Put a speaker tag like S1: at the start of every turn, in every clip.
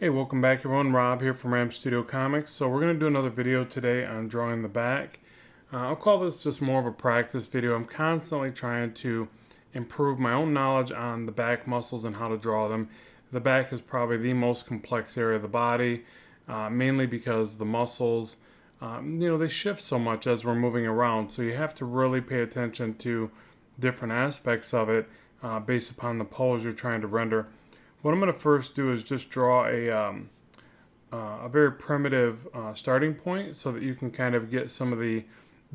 S1: Hey, welcome back everyone. Rob here from Ram Studio Comics. So we're going to do another video today on drawing the back. I'll call this just more of a practice video. I'm constantly trying to improve my own knowledge on the back muscles and how to draw them. The back is probably the most complex area of the body, mainly because the muscles, they shift so much as we're moving around. So you have to really pay attention to different aspects of it based upon the pose you're trying to render. What I'm going to first do is just draw a very primitive starting point so that you can kind of get some of the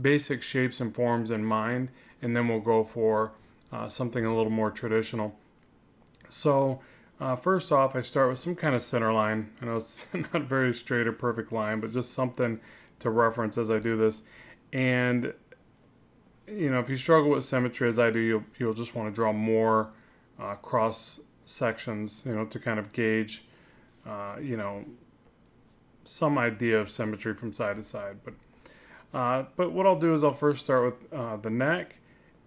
S1: basic shapes and forms in mind, and then we'll go for something a little more traditional. So first off, I start with some kind of center line. I know it's not a very straight or perfect line, but just something to reference as I do this. And if you struggle with symmetry as I do, you'll just want to draw more cross sections, to kind of gauge, some idea of symmetry from side to side. But what I'll do is I'll first start with the neck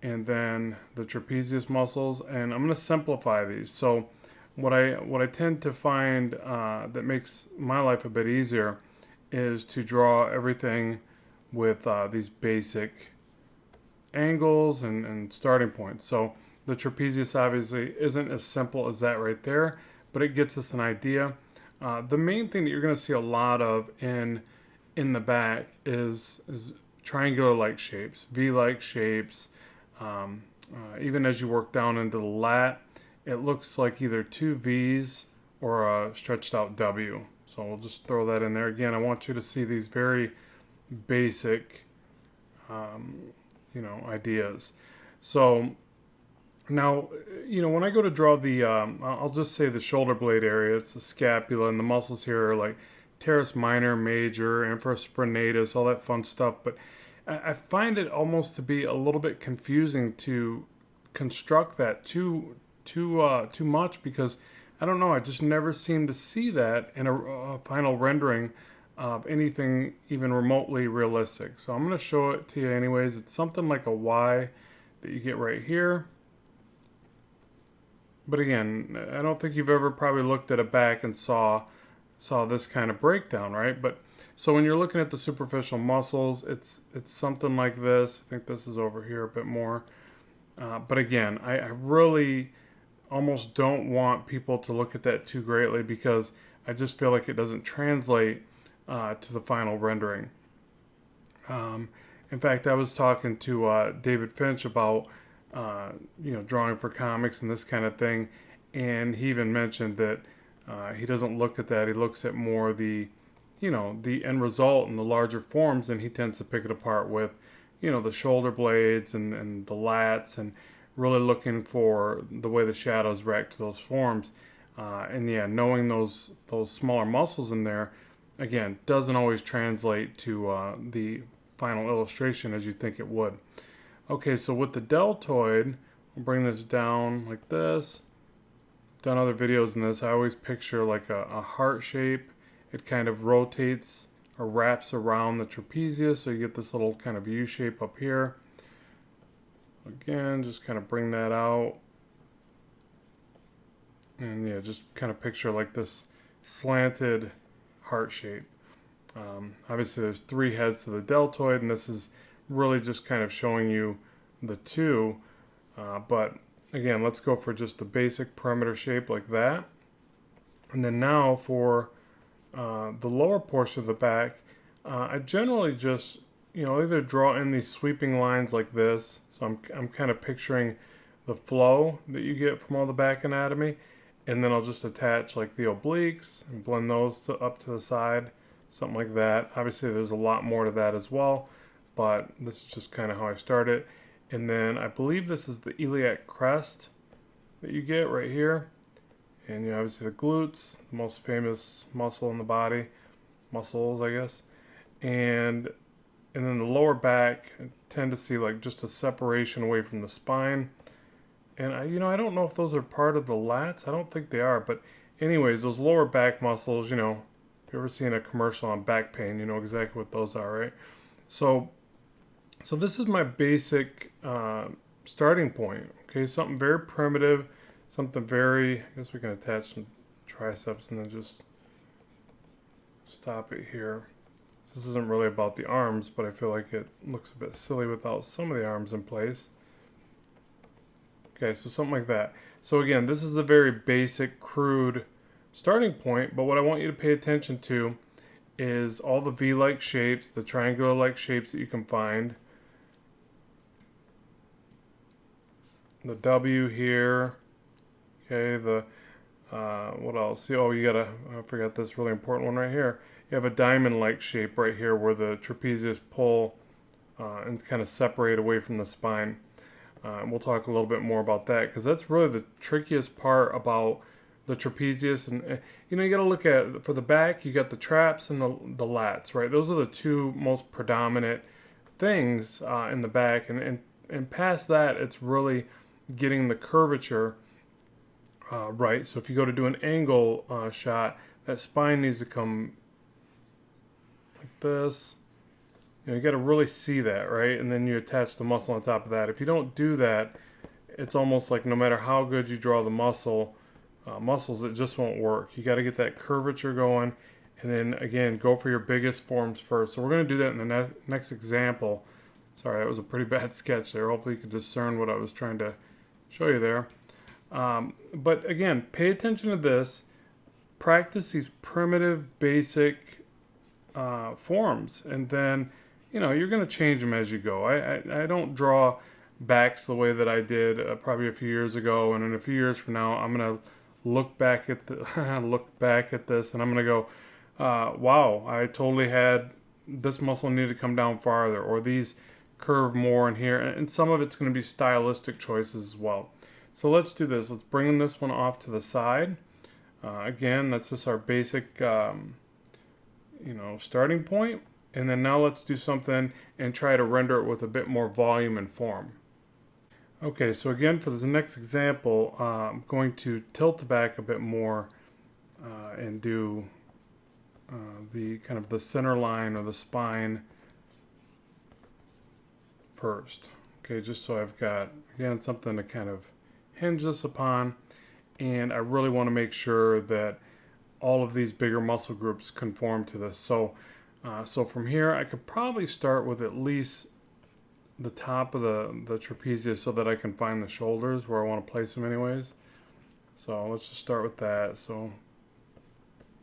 S1: and then the trapezius muscles, and I'm going to simplify these. So what I tend to find that makes my life a bit easier is to draw everything with these basic angles and starting points. So the trapezius obviously isn't as simple as that right there, but it gets us an idea. The main thing that you're going to see a lot of in the back is triangular-like shapes, V-like shapes. Even as you work down into the lat, it looks like either two V's or a stretched out W. So we'll just throw that in there. Again, I want you to see these very basic, ideas. So now, when I go to draw the, I'll just say the shoulder blade area, it's the scapula, and the muscles here are like teres minor, major, infraspinatus, all that fun stuff. But I find it almost to be a little bit confusing to construct that too much, because I don't know, I just never seem to see that in a final rendering of anything even remotely realistic. So I'm going to show it to you anyways. It's something like a Y that you get right here. But again, I don't think you've ever probably looked at a back and saw this kind of breakdown, right? But so when you're looking at the superficial muscles, it's something like this. I think this is over here a bit more. But again, I really almost don't want people to look at that too greatly, because I just feel like it doesn't translate to the final rendering. In fact, I was talking to David Finch about drawing for comics and this kind of thing, and he even mentioned that he doesn't look at that. He looks at more the end result and the larger forms, and he tends to pick it apart with the shoulder blades and the lats, and really looking for the way the shadows react to those forms. And yeah, knowing those smaller muscles in there, again, doesn't always translate to the final illustration as you think it would. Okay, so with the deltoid, we'll bring this down like this. Done other videos in this. I always picture like a heart shape. It kind of rotates or wraps around the trapezius, so you get this little kind of U shape up here. Again, just kind of bring that out. And yeah, just kind of picture like this slanted heart shape. Obviously, there's three heads to the deltoid, and this is really just kind of showing you the two, but again, let's go for just the basic perimeter shape like that. And then now for the lower portion of the back, I generally just either draw in these sweeping lines like this, so I'm kind of picturing the flow that you get from all the back anatomy, and then I'll just attach like the obliques and blend those up to the side, something like that. Obviously there's a lot more to that as well, but this is just kind of how I start it. And then I believe this is the iliac crest that you get right here. And obviously the glutes, the most famous muscle in the body, muscles I guess. And then the lower back, I tend to see like just a separation away from the spine. And I don't know if those are part of the lats. I don't think they are, but anyways, those lower back muscles, if you've ever seen a commercial on back pain, you know exactly what those are, right? So this is my basic starting point, okay? Something very primitive, something very, I guess we can attach some triceps and then just stop it here. So this isn't really about the arms, but I feel like it looks a bit silly without some of the arms in place. Okay, so something like that. So again, this is a very basic, crude starting point, but what I want you to pay attention to is all the V-like shapes, the triangular-like shapes that you can find. The W here. Okay, the what else? Oh, you gotta, I forgot this really important one right here. You have a diamond-like shape right here where the trapezius pull and kind of separate away from the spine. We'll talk a little bit more about that because that's really the trickiest part about the trapezius. And you know, you got to look at, for the back, you got the traps and the lats, right? Those are the two most predominant things in the back. And past that, it's really getting the curvature right. So if you go to do an angle shot, that spine needs to come like this. You know, you got to really see that, right? And then you attach the muscle on top of that. If you don't do that, it's almost like no matter how good you draw the muscles, it just won't work. You got to get that curvature going, and then again, go for your biggest forms first. So we're going to do that in the next example. Sorry, that was a pretty bad sketch there. Hopefully you could discern what I was trying to show you there. But again, pay attention to this. Practice these primitive, basic forms, and then you know you're going to change them as you go. I don't draw backs the way that I did probably a few years ago, and in a few years from now, I'm going to look back at this, and I'm going to go, wow, I totally had this muscle needed to come down farther, or these curve more in here, and some of it's going to be stylistic choices as well. So let's do this. Let's bring this one off to the side. Again, that's just our basic, you know, starting point. And then now let's do something and try to render it with a bit more volume and form. Okay, so again, for this next example, I'm going to tilt the back a bit more and do the kind of the center line or the spine first. Okay, just so I've got, again, something to kind of hinge this upon. And I really want to make sure that all of these bigger muscle groups conform to this. So from here, I could probably start with at least the top of the trapezius so that I can find the shoulders where I want to place them anyways. So let's just start with that. So,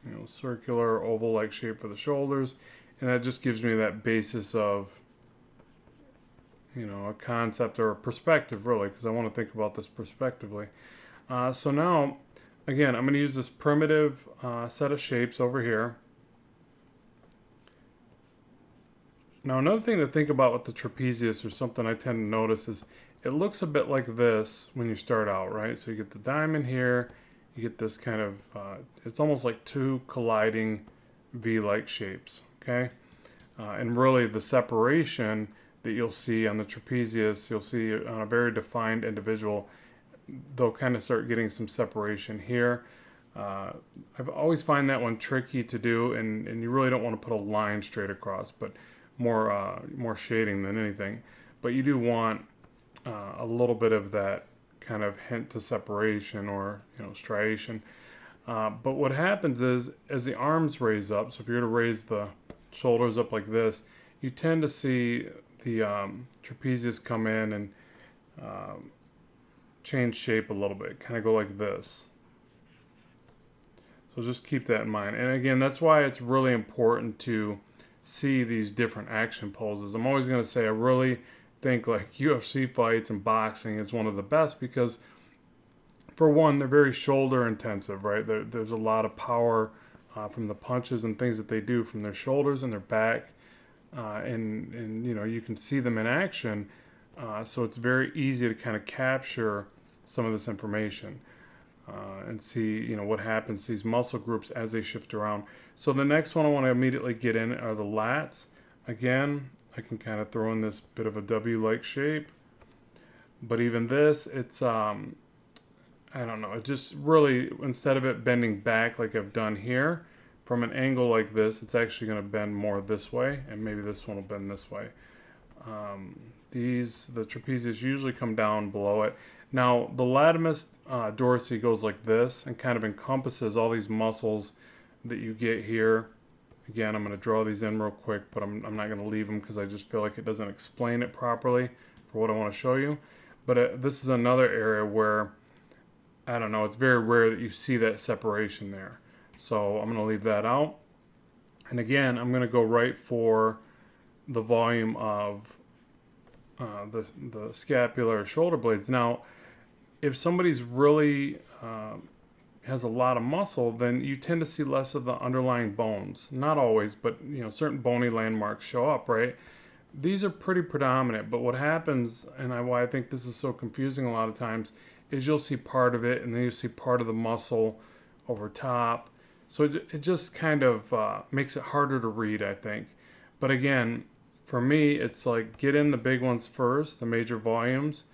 S1: you know, circular, oval-like shape for the shoulders. And that just gives me that basis of, you know, a concept or a perspective, really, because I want to think about this perspectively. So now, again, I'm going to use this primitive set of shapes over here. Now, another thing to think about with the trapezius, or something I tend to notice, is it looks a bit like this when you start out, right? So you get the diamond here, you get this kind of, it's almost like two colliding V-like shapes, okay? And really the separation that you'll see on the trapezius, you'll see on a very defined individual, they'll kind of start getting some separation here. I've always find that one tricky to do, and you really don't want to put a line straight across, but more shading than anything. But you do want a little bit of that kind of hint to separation, or, you know, striation. But what happens is, as the arms raise up, so if you're to raise the shoulders up like this, you tend to see the trapezius come in and change shape a little bit, kind of go like this. So just keep that in mind. And again, that's why it's really important to see these different action poses. I'm always going to say I really think like UFC fights and boxing is one of the best because, for one, they're very shoulder intensive, right? There's a lot of power from the punches and things that they do from their shoulders and their back. And you know, you can see them in action. So it's very easy to kind of capture some of this information and see, you know, what happens to these muscle groups as they shift around. So the next one I want to immediately get in are the lats. Again, I can kind of throw in this bit of a W-like shape. But even this, it's, I don't know, it just really, instead of it bending back like I've done here, from an angle like this, it's actually going to bend more this way, and maybe this one will bend this way. The trapezius usually come down below it. Now, the Latimus Dorsi goes like this and kind of encompasses all these muscles that you get here Again, I'm going to draw these in real quick, but I'm not going to leave them because I just feel like it doesn't explain it properly for what I want to show you. But this is another area where, I don't know, it's very rare that you see that separation there. So I'm going to leave that out. And again, I'm going to go right for the volume of the scapular or shoulder blades. Now, if somebody's really has a lot of muscle, then you tend to see less of the underlying bones. Not always, but certain bony landmarks show up, right? These are pretty predominant, but what happens, and why I think this is so confusing a lot of times, is you'll see part of it, and then you'll see part of the muscle over top. So it just kind of makes it harder to read, I think. But again, for me, it's like get in the big ones first, the major volumes,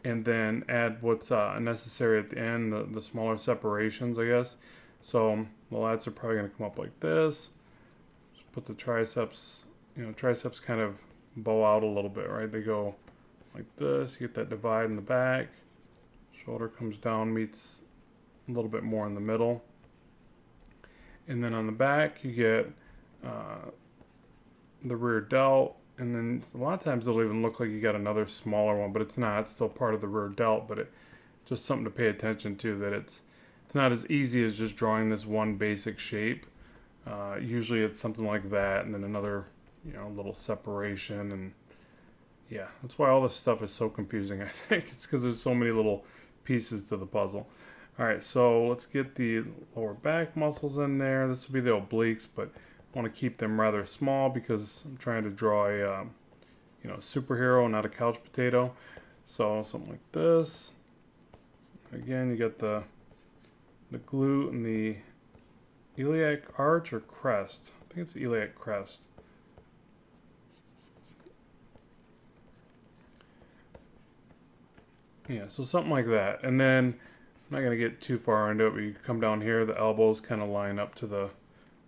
S1: and then add what's necessary at the end, the smaller separations, I guess. So the lats are probably going to come up like this. Just put the triceps, triceps kind of bow out a little bit, right? They go like this. You get that divide in the back. Shoulder comes down, meets a little bit more in the middle. And then on the back, you get the rear delt. And then a lot of times they'll even look like you got another smaller one, but it's not. It's still part of the rear delt, but just something to pay attention to, that it's not as easy as just drawing this one basic shape. Usually it's something like that, and then another, little separation, and yeah, that's why all this stuff is so confusing. I think it's because there's so many little pieces to the puzzle. All right, so let's get the lower back muscles in there. This will be the obliques, but I want to keep them rather small because I'm trying to draw a superhero, not a couch potato. So something like this. Again, you got the glute and the iliac arch or crest. I think it's iliac crest. Yeah, so something like that. And then I'm not going to get too far into it, but you come down here, the elbows kind of line up to the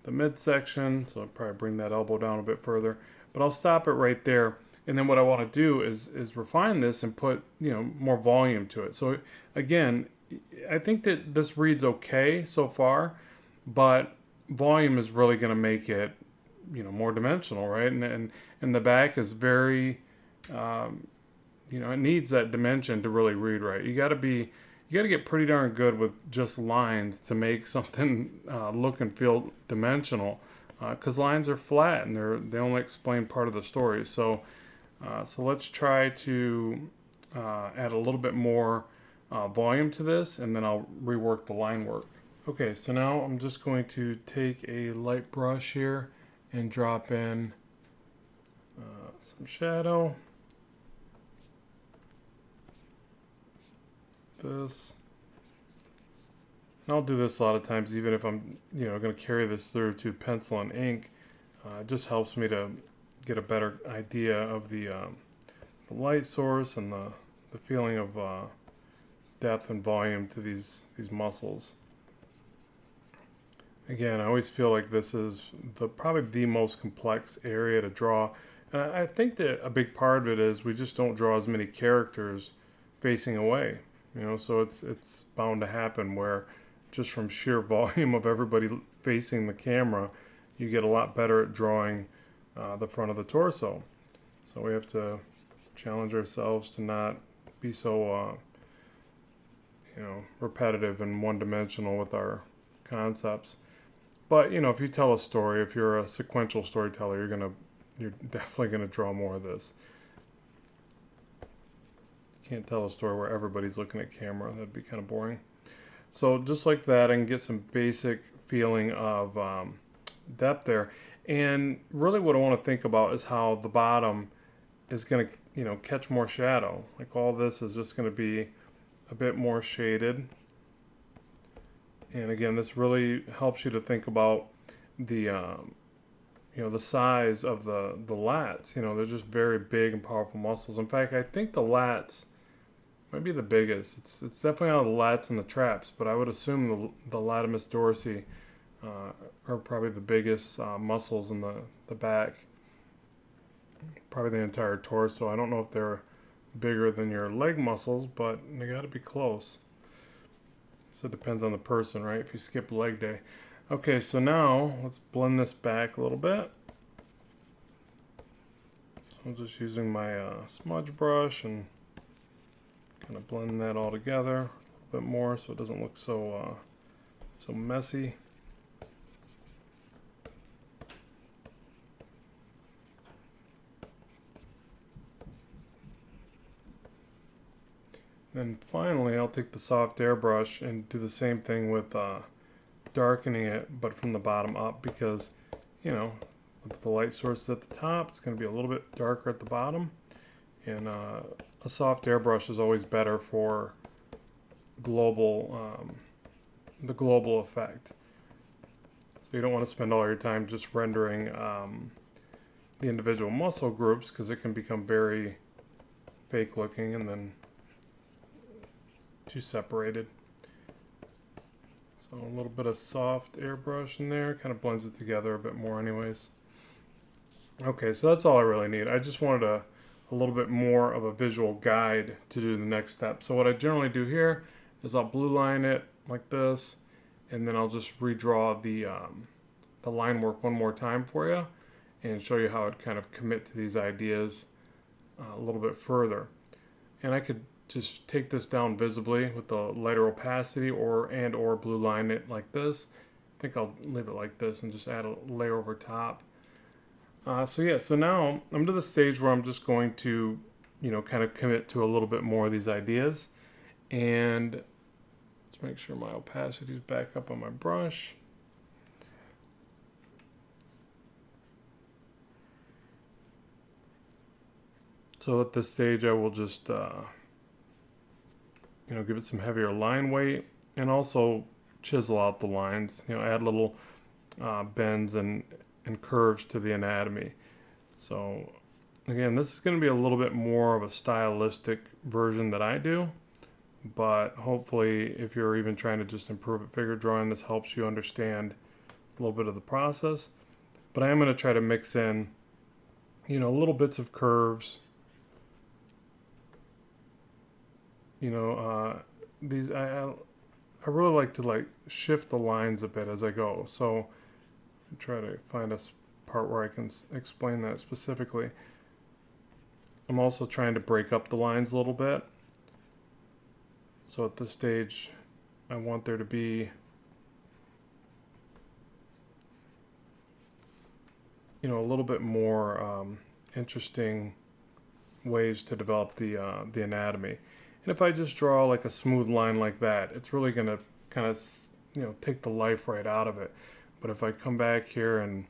S1: midsection, so I'll probably bring that elbow down a bit further. But I'll stop it right there. And then what I want to do is refine this and put more volume to it. So again, I think that this reads okay so far, but volume is really going to make it more dimensional, right? And the back is very it needs that dimension to really read right. You got to get pretty darn good with just lines to make something look and feel dimensional, because lines are flat and they only explain part of the story. So let's try to add a little bit more volume to this, and then I'll rework the line work. Okay, so now I'm just going to take a light brush here and drop in some shadow. This. And I'll do this a lot of times, even if I'm going to carry this through to pencil and ink. It just helps me to get a better idea of the light source and the feeling of depth and volume to these muscles. Again, I always feel like this is probably the most complex area to draw. And I think that a big part of it is we just don't draw as many characters facing away. So it's bound to happen where just from sheer volume of everybody facing the camera, you get a lot better at drawing the front of the torso. So we have to challenge ourselves to not be so repetitive and one-dimensional with our concepts. But if you tell a story, if you're a sequential storyteller, you're definitely gonna draw more of this. Can't tell a story where everybody's looking at camera. That'd be kind of boring. So just like that, I can get some basic feeling of depth there. And really what I want to think about is how the bottom is going to, catch more shadow. Like all this is just going to be a bit more shaded. And again, this really helps you to think about the, the size of the lats. They're just very big and powerful muscles. In fact, I think the lats might be the biggest. It's definitely not the lats and the traps, but I would assume the Latimus Dorsi are probably the biggest muscles in the back. Probably the entire torso. I don't know if they're bigger than your leg muscles, but they got to be close. So it depends on the person, right? If you skip leg day. Okay, so now let's blend this back a little bit. So I'm just using my smudge brush and kind of blend that all together a little bit more so it doesn't look so so messy. Then finally, I'll take the soft airbrush and do the same thing with darkening it, but from the bottom up, because, you know, with the light source at the top, it's going to be a little bit darker at the bottom. And a soft airbrush is always better for global, the global effect. So you don't want to spend all your time just rendering the individual muscle groups, because it can become very fake looking and then too separated. So a little bit of soft airbrush in there, kind of blends it together a bit more anyways. Okay, so that's all I really need. I just wanted a little bit more of a visual guide to do the next step. So what I generally do here is I'll blue line it like this, and then I'll just redraw the line work one more time for you and show you how I'd kind of commit to these ideas a little bit further. And I could just take this down visibly with the lighter opacity or blue line it like this. I think I'll leave it like this and just add a layer over top. So yeah, so now I'm to the stage where I'm just going to, you know, kind of commit to a little bit more of these ideas. And let's make sure my opacity is back up on my brush. So at this stage I will just you know, give it some heavier line weight and also chisel out the lines, you know, add little bends and curves to the anatomy. So again, this is going to be a little bit more of a stylistic version that I do, but hopefully if you're even trying to just improve at figure drawing, this helps you understand a little bit of the process. But I am going to try to mix in, you know, little bits of curves. You know, these I really like to shift the lines a bit as I go. So try to find a part where I can explain that specifically. I'm also trying to break up the lines a little bit. So at this stage, I want there to be, you know, a little bit more interesting ways to develop the anatomy. And if I just draw like a smooth line like that, it's really going to kind of, you know, take the life right out of it. But if I come back here and,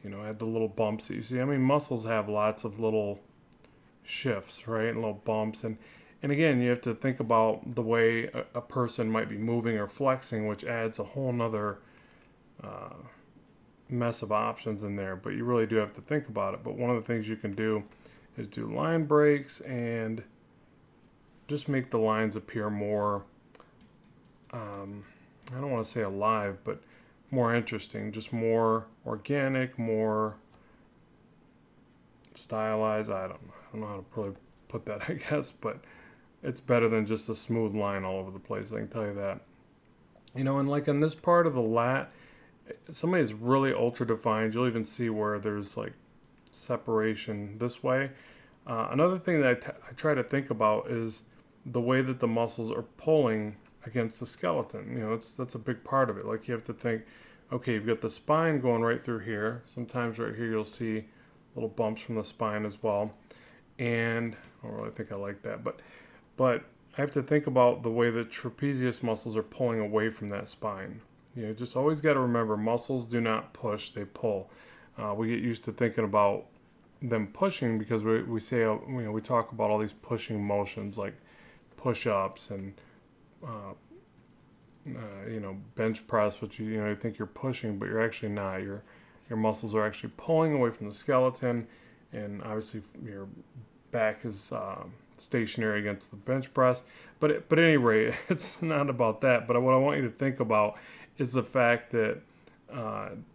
S1: you know, add the little bumps that you see, I mean, muscles have lots of little shifts, right, and little bumps. And again, you have to think about the way a person might be moving or flexing, which adds a whole nother mess of options in there. But you really do have to think about it. But one of the things you can do is do line breaks and just make the lines appear more, I don't want to say alive, but more interesting, just more organic, more stylized. I don't know how to really put that, I guess, but it's better than just a smooth line all over the place, I can tell you that. You know, and like in this part of the lat, somebody is really ultra defined. You'll even see where there's like separation this way. Another thing that I try to think about is the way that the muscles are pulling against the skeleton. You know, that's a big part of it. Like you have to think, okay, you've got the spine going right through here. Sometimes right here you'll see little bumps from the spine as well. And I don't really think I like that, but I have to think about the way the trapezius muscles are pulling away from that spine. You know, just always got to remember, muscles do not push, they pull. We get used to thinking about them pushing because we say, you know, we talk about all these pushing motions like push-ups and you know, bench press, which you know, you think you're pushing, but you're actually not. Your muscles are actually pulling away from the skeleton, and obviously your back is stationary against the bench press. But at any rate, it's not about that. But what I want you to think about is the fact that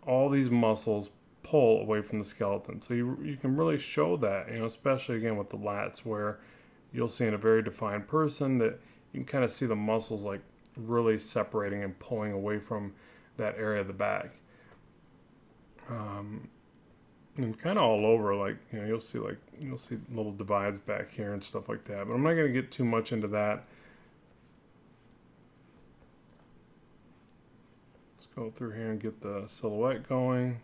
S1: all these muscles pull away from the skeleton. So you can really show that, you know, especially again with the lats, where you'll see in a very defined person that you can kind of see the muscles like really separating and pulling away from that area of the back. And kind of all over, like, you know, you'll see little divides back here and stuff like that. But I'm not going to get too much into that. Let's go through here and get the silhouette going.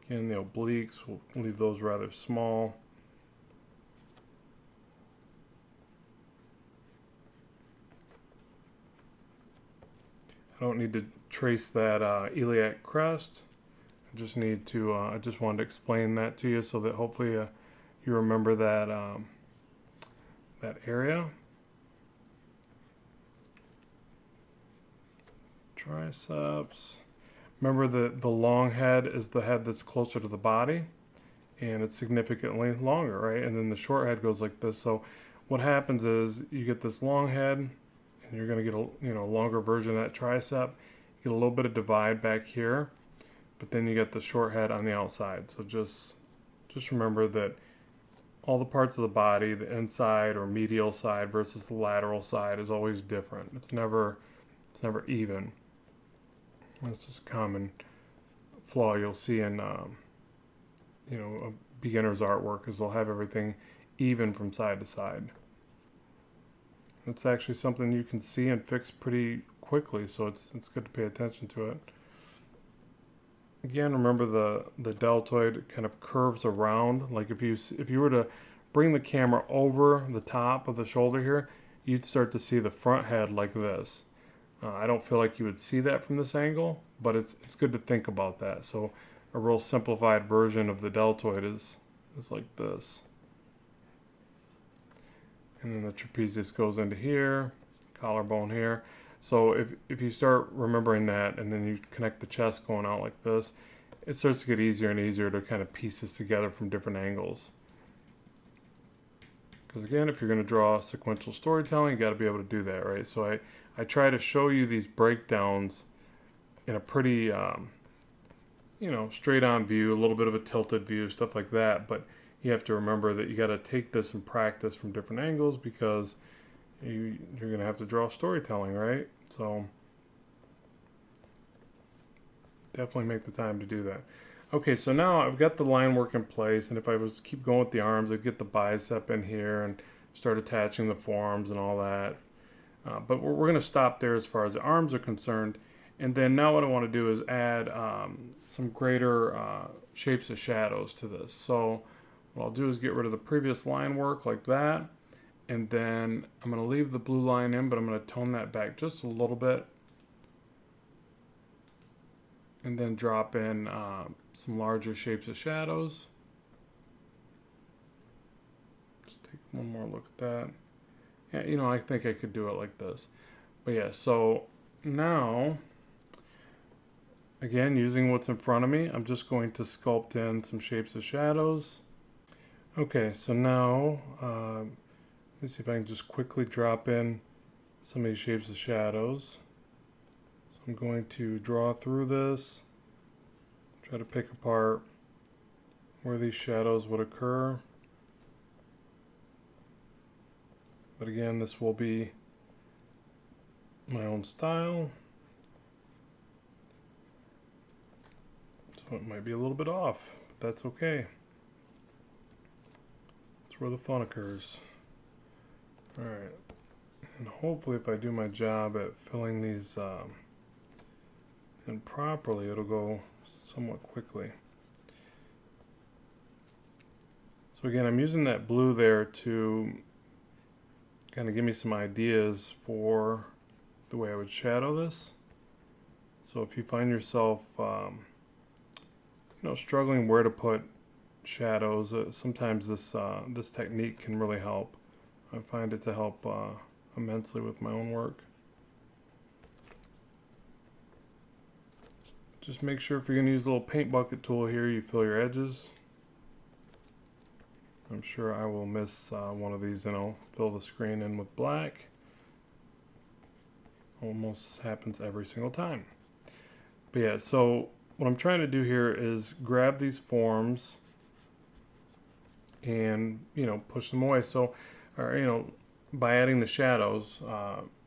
S1: Again, the obliques, we'll leave those rather small. I don't need to trace that iliac crest. I just need to, I just wanted to explain that to you so that hopefully you remember that, that area. Triceps. Remember the long head is the head that's closer to the body, and it's significantly longer, right? And then the short head goes like this. So what happens is you get this long head, and you're going to get a longer version of that tricep. You get a little bit of divide back here, but then you get the short head on the outside. So just remember that all the parts of the body, the inside or medial side versus the lateral side, is always different. It's never even. That's just a common flaw you'll see in a beginner's artwork, is they'll have everything even from side to side. It's actually something you can see and fix pretty quickly, so it's good to pay attention to it. Again, remember the deltoid kind of curves around. Like if you were to bring the camera over the top of the shoulder here, you'd start to see the front head like this. I don't feel like you would see that from this angle, but it's good to think about that. So a real simplified version of the deltoid is like this. And then the trapezius goes into here, collarbone here. So if you start remembering that, and then you connect the chest going out like this, it starts to get easier and easier to kind of piece this together from different angles. Because again, if you're going to draw sequential storytelling, you got to be able to do that, right? So I try to show you these breakdowns in a pretty, straight on view, a little bit of a tilted view, stuff like that. But you have to remember that you got to take this and practice from different angles, because you're going to have to draw storytelling, right? So definitely make the time to do that. Okay, so now I've got the line work in place, and if I was keep going with the arms, I'd get the bicep in here and start attaching the forearms and all that. But we're going to stop there as far as the arms are concerned. And then now what I want to do is add some greater shapes of shadows to this. So what I'll do is get rid of the previous line work like that. And then I'm going to leave the blue line in, but I'm going to tone that back just a little bit. And then drop in some larger shapes of shadows. Just take one more look at that. Yeah, I think I could do it like this. But yeah, so now, again, using what's in front of me, I'm just going to sculpt in some shapes of shadows. Okay, so now, let me see if I can just quickly drop in some of these shapes of shadows. So I'm going to draw through this, try to pick apart where these shadows would occur. But again, this will be my own style. So it might be a little bit off, but that's okay. That's where the fun occurs. All right. And hopefully if I do my job at filling these in properly, it'll go somewhat quickly. So again, I'm using that blue there to kind of give me some ideas for the way I would shadow this. So if you find yourself, struggling where to put shadows, sometimes this technique can really help. I find it to help immensely with my own work. Just make sure if you're going to use a little paint bucket tool here, you fill your edges. I'm sure I will miss one of these and I'll fill the screen in with black. Almost happens every single time. But yeah, so what I'm trying to do here is grab these forms and, push them away. So, by adding the shadows,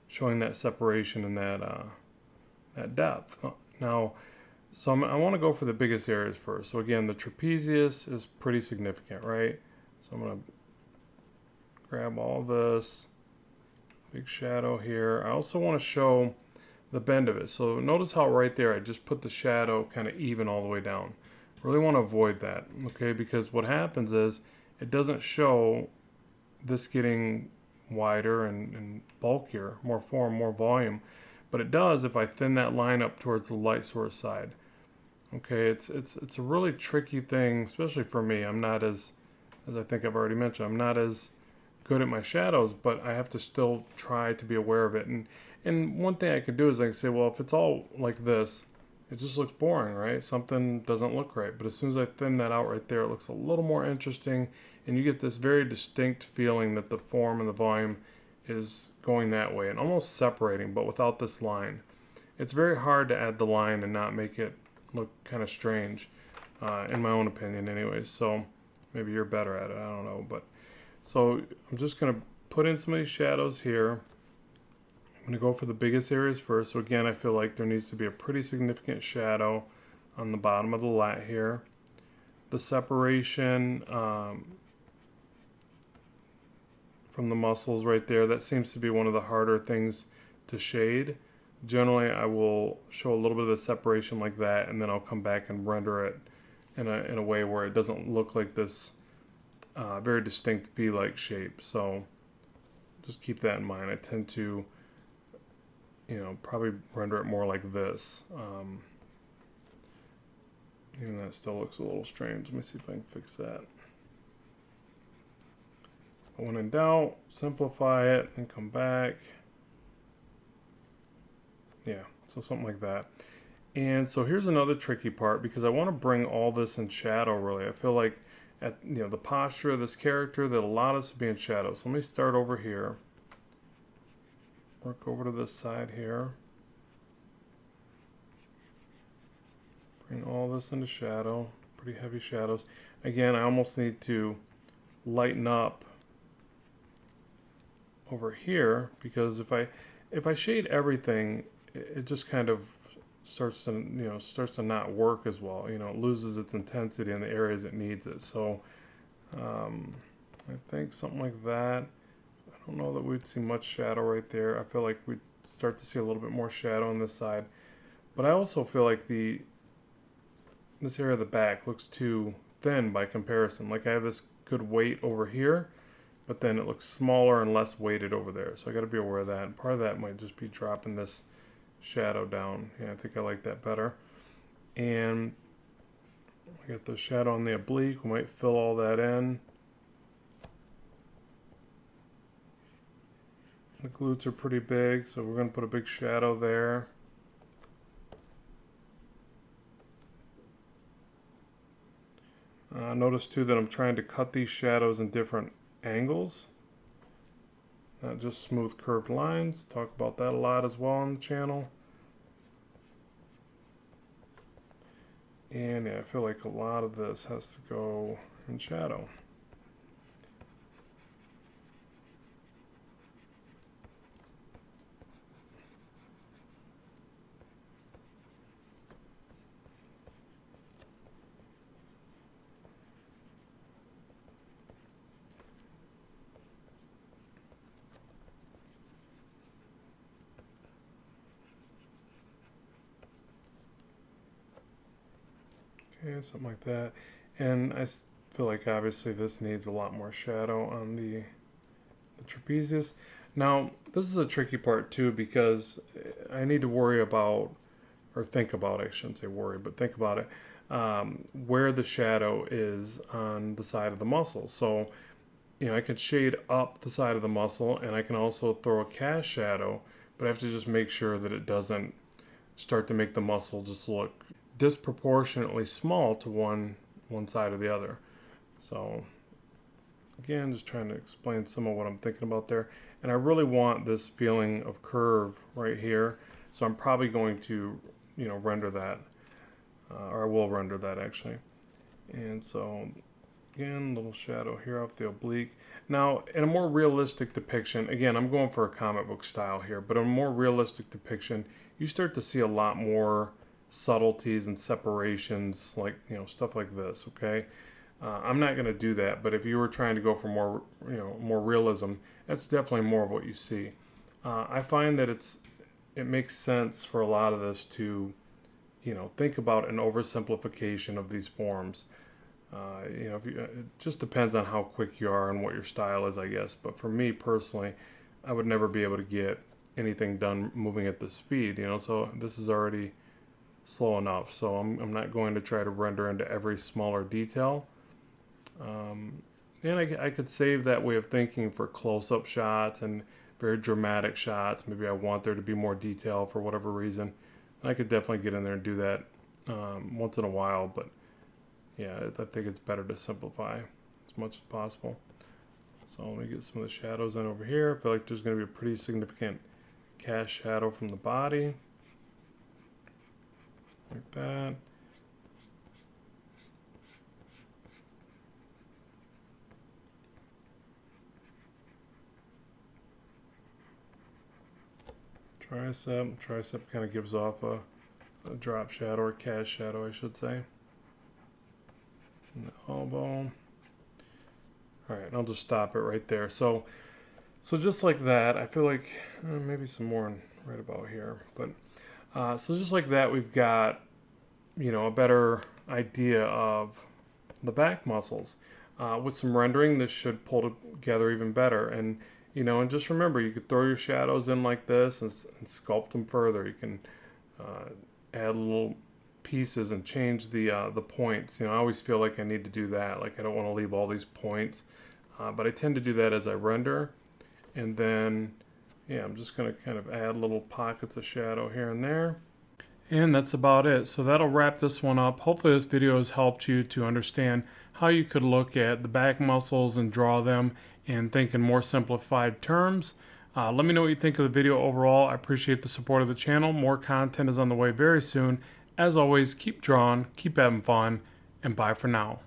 S1: showing that separation and that that depth. Now, so I want to go for the biggest areas first. So again, the trapezius is pretty significant, right? So I'm going to grab all this, big shadow here. I also want to show the bend of it. So notice how right there I just put the shadow kind of even all the way down. Really want to avoid that, okay? Because what happens is it doesn't show this getting wider and bulkier, more form, more volume. But it does if I thin that line up towards the light source side. Okay, it's a really tricky thing, especially for me. I'm not as I think I've already mentioned, I'm not as good at my shadows, but I have to still try to be aware of it. And one thing I could do is I can say, well, if it's all like this, it just looks boring, right? Something doesn't look right. But as soon as I thin that out right there, it looks a little more interesting, and you get this very distinct feeling that the form and the volume is going that way and almost separating, but without this line. It's very hard to add the line and not make it look kind of strange, in my own opinion anyways. So maybe you're better at it, I don't know. But so I'm just going to put in some of these shadows here. I'm going to go for the biggest areas first. So again, I feel like there needs to be a pretty significant shadow on the bottom of the lat here. The separation from the muscles right there, that seems to be one of the harder things to shade. Generally, I will show a little bit of the separation like that, and then I'll come back and render it in a way where it doesn't look like this very distinct V-like shape. So just keep that in mind. I tend to, probably render it more like this. Even that still looks a little strange. Let me see if I can fix that. When in doubt, simplify it and come back. Yeah, so something like that. And so here's another tricky part, because I want to bring all this in shadow, really. I feel like at the posture of this character that a lot of this will be in shadow. So let me start over here. Work over to this side here. Bring all this into shadow. Pretty heavy shadows. Again, I almost need to lighten up over here, because if I shade everything, it just kind of starts to not work as well. It loses its intensity in the areas it needs it. So I think something like that. I don't know that we'd see much shadow right there. I feel like we'd start to see a little bit more shadow on this side. But I also feel like this area of the back looks too thin by comparison. Like I have this good weight over here, but then it looks smaller and less weighted over there. So I got to be aware of that. And part of that might just be dropping this shadow down. Yeah, I think I like that better. And I got the shadow on the oblique. We might fill all that in. The glutes are pretty big, so we're going to put a big shadow there. Notice too that I'm trying to cut these shadows in different angles, not just smooth curved lines. Talk about that a lot as well on the channel. And yeah, I feel like a lot of this has to go in shadow. Okay, something like that. And I feel like obviously this needs a lot more shadow on the trapezius. Now, this is a tricky part too, because I need to worry about, or think about, I shouldn't say worry, but think about it, where the shadow is on the side of the muscle. So, I could shade up the side of the muscle, and I can also throw a cast shadow, but I have to just make sure that it doesn't start to make the muscle just look disproportionately small to one side or the other. So again, just trying to explain some of what I'm thinking about there. And I really want this feeling of curve right here, so I'm probably going to render that, or I will render that actually. And so Again, little shadow here off the oblique. Now, in a more realistic depiction, again, I'm going for a comic book style here, but in a more realistic depiction, you start to see a lot more subtleties and separations, like, you know, stuff like this, okay? I'm not going to do that, but if you were trying to go for more, you know, more realism, that's definitely more of what you see. I find that it makes sense for a lot of this to, you know, think about an oversimplification of these forms. You know, it just depends on how quick you are and what your style is, I guess. But for me personally, I would never be able to get anything done moving at this speed, you know. So this is already slow enough. So I'm not going to try to render into every smaller detail. And I could save that way of thinking for close-up shots and very dramatic shots. Maybe I want there to be more detail for whatever reason. And I could definitely get in there and do that once in a while, but yeah, I think it's better to simplify as much as possible. So let me get some of the shadows in over here. I feel like there's going to be a pretty significant cast shadow from the body. Like that. Tricep kind of gives off a drop shadow, or cast shadow, I should say. And the elbow. All right, I'll just stop it right there. So just like that, I feel like maybe some more right about here. But so just like that, we've got, you know, a better idea of the back muscles. With some rendering, this should pull together even better. And you know, and just remember, you could throw your shadows in like this and sculpt them further. You can add little pieces and change the points. You know, I always feel like I need to do that. Like, I don't want to leave all these points, but I tend to do that as I render. And then, yeah, I'm just going to kind of add little pockets of shadow here and there. And that's about it. So that'll wrap this one up. Hopefully this video has helped you to understand how you could look at the back muscles and draw them and think in more simplified terms. Let me know what you think of the video overall. I appreciate the support of the channel. More content is on the way very soon. As always, keep drawing, keep having fun, and bye for now.